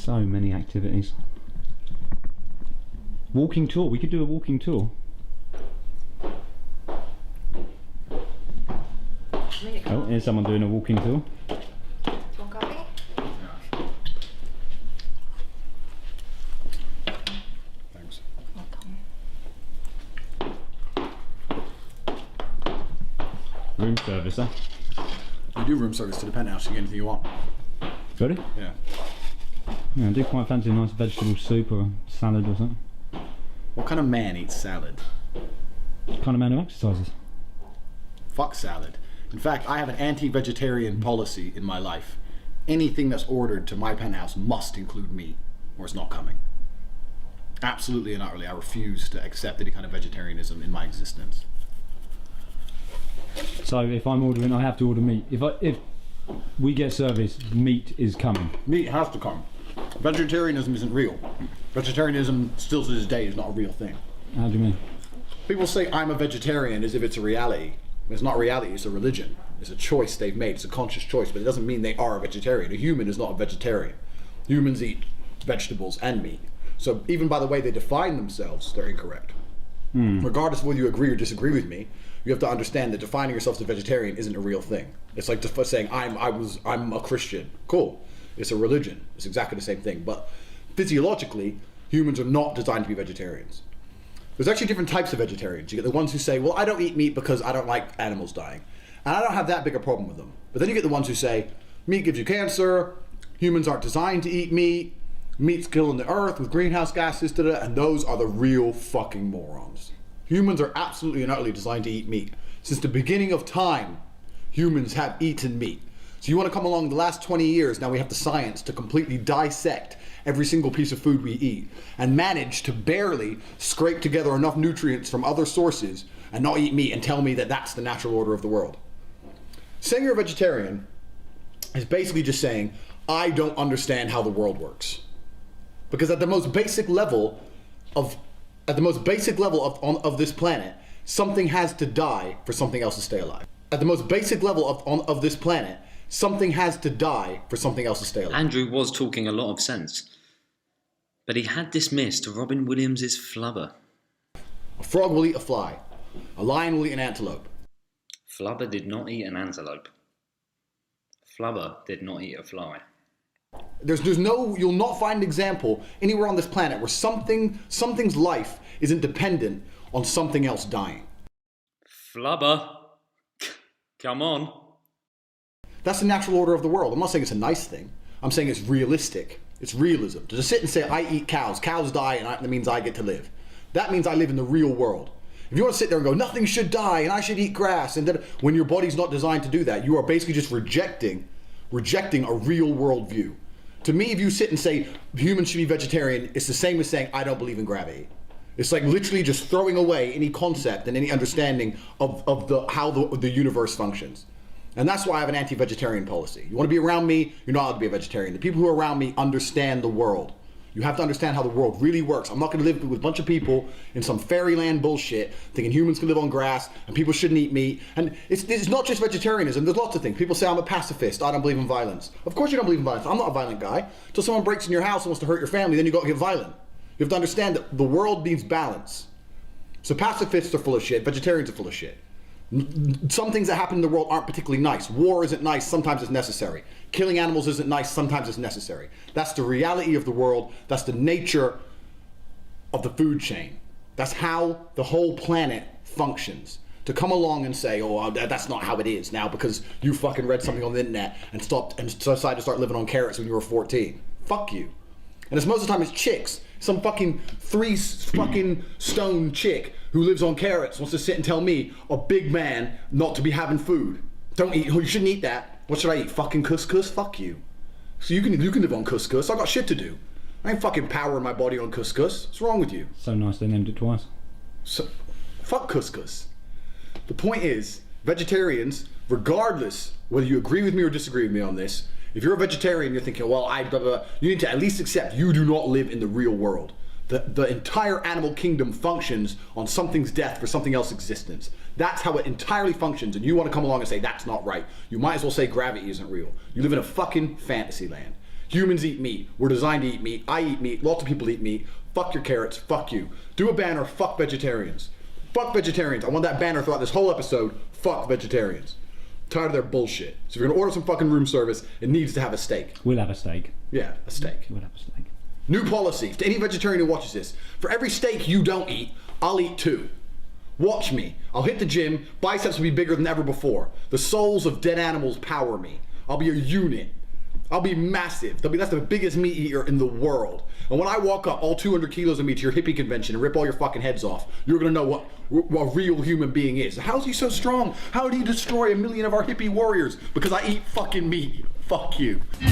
So many activities. Walking tour. We could do a walking tour. Oh, here's someone doing a walking tour. Do you want coffee? Thanks. Room service, huh? You do room service to the penthouse. You get anything you want. Ready? Yeah. Yeah, I do quite fancy a nice vegetable soup or a salad or something. What kind of man eats salad? Kind of man who exercises. Fuck salad. In fact, I have an anti-vegetarian policy in my life. Anything that's ordered to my penthouse must include meat, or it's not coming. Absolutely and utterly, I refuse to accept any kind of vegetarianism in my existence. So if I'm ordering, I have to order meat. If we get service, meat is coming. Meat has to come. Vegetarianism isn't real. Vegetarianism, still to this day, is not a real thing. How do you mean? People say I'm a vegetarian as if it's a reality. It's not reality, it's a religion. It's a choice they've made, it's a conscious choice, but it doesn't mean they are a vegetarian. A human is not a vegetarian. Humans eat vegetables and meat. So even by the way they define themselves, they're incorrect. Regardless of whether you agree or disagree with me, you have to understand that defining yourself as a vegetarian isn't a real thing. It's like saying I'm a Christian. Cool. It's a religion. It's exactly the same thing. But physiologically, humans are not designed to be vegetarians. There's actually different types of vegetarians. You get the ones who say, well, I don't eat meat because I don't like animals dying. And I don't have that big a problem with them. But then you get the ones who say, meat gives you cancer, humans aren't designed to eat meat, meat's killing the earth with greenhouse gases, and those are the real fucking morons. Humans are absolutely and utterly designed to eat meat. Since the beginning of time, humans have eaten meat. So you want to come along the last 20 years, now we have the science to completely dissect every single piece of food we eat and manage to barely scrape together enough nutrients from other sources and not eat meat and tell me that that's the natural order of the world. Saying you're a vegetarian is basically just saying, I don't understand how the world works. Because at the most basic level of this planet, something has to die for something else to stay alive. At the most basic level of this planet, something has to die for something else to stay alive. Andrew was talking a lot of sense, but he had dismissed Robin Williams's flubber. A frog will eat a fly. A lion will eat an antelope. Flubber did not eat an antelope. Flubber did not eat a fly. You'll not find an example anywhere on this planet where something's life isn't dependent on something else dying. Flubber, come on. That's the natural order of the world. I'm not saying it's a nice thing. I'm saying it's realistic. It's realism. To just sit and say, I eat cows, cows die, and that means I get to live. That means I live in the real world. If you want to sit there and go, nothing should die, and I should eat grass, and then when your body's not designed to do that, you are basically just rejecting a real world view. To me, if you sit and say humans should be vegetarian, it's the same as saying I don't believe in gravity. It's like literally just throwing away any concept and any understanding of how the universe functions. And that's why I have an anti-vegetarian policy. You want to be around me, you're not allowed to be a vegetarian. The people who are around me understand the world. You have to understand how the world really works. I'm not going to live with a bunch of people in some fairyland bullshit thinking humans can live on grass and people shouldn't eat meat. And it's not just vegetarianism. There's lots of things. People say I'm a pacifist. I don't believe in violence. Of course you don't believe in violence. I'm not a violent guy. Until someone breaks in your house and wants to hurt your family, then you got to get violent. You have to understand that the world needs balance. So pacifists are full of shit. Vegetarians are full of shit. Some things that happen in the world aren't particularly nice. War isn't nice, sometimes it's necessary. Killing animals isn't nice, sometimes it's necessary. That's the reality of the world. That's the nature of the food chain. That's how the whole planet functions. To come along and say, oh, that's not how it is now because you fucking read something on the internet and decided to start living on carrots when you were 14. Fuck you. And most of the time it's chicks. Some fucking 3 fucking stone chick who lives on carrots wants to sit and tell me, a big man, not to be having food. Don't eat, you shouldn't eat that. What should I eat? Fucking couscous? Fuck you. So you can live on couscous. I got shit to do. I ain't fucking powering my body on couscous. What's wrong with you? So nice they named it twice. So, fuck couscous. The point is, vegetarians, regardless whether you agree with me or disagree with me on this, if you're a vegetarian, you're thinking, well, you need to at least accept you do not live in the real world. The entire animal kingdom functions on something's death for something else's existence. That's how it entirely functions, and you want to come along and say that's not right. You might as well say gravity isn't real. You live in a fucking fantasy land. Humans eat meat. We're designed to eat meat. I eat meat. Lots of people eat meat. Fuck your carrots. Fuck you. Do a banner. Fuck vegetarians. Fuck vegetarians. I want that banner throughout this whole episode. Fuck vegetarians. Tired of their bullshit. So if you're gonna order some fucking room service, it needs to have a steak. We'll have a steak. Yeah, a steak. We'll have a steak. New policy. To any vegetarian who watches this, for every steak you don't eat, I'll eat 2. Watch me. I'll hit the gym. Biceps will be bigger than ever before. The souls of dead animals power me. I'll be a unit. I'll be massive. That's the biggest meat eater in the world. And when I walk up all 200 kilos of meat to your hippie convention and rip all your fucking heads off, you're gonna know what a real human being is. How is he so strong? How did he destroy 1 million of our hippie warriors? Because I eat fucking meat. Fuck you.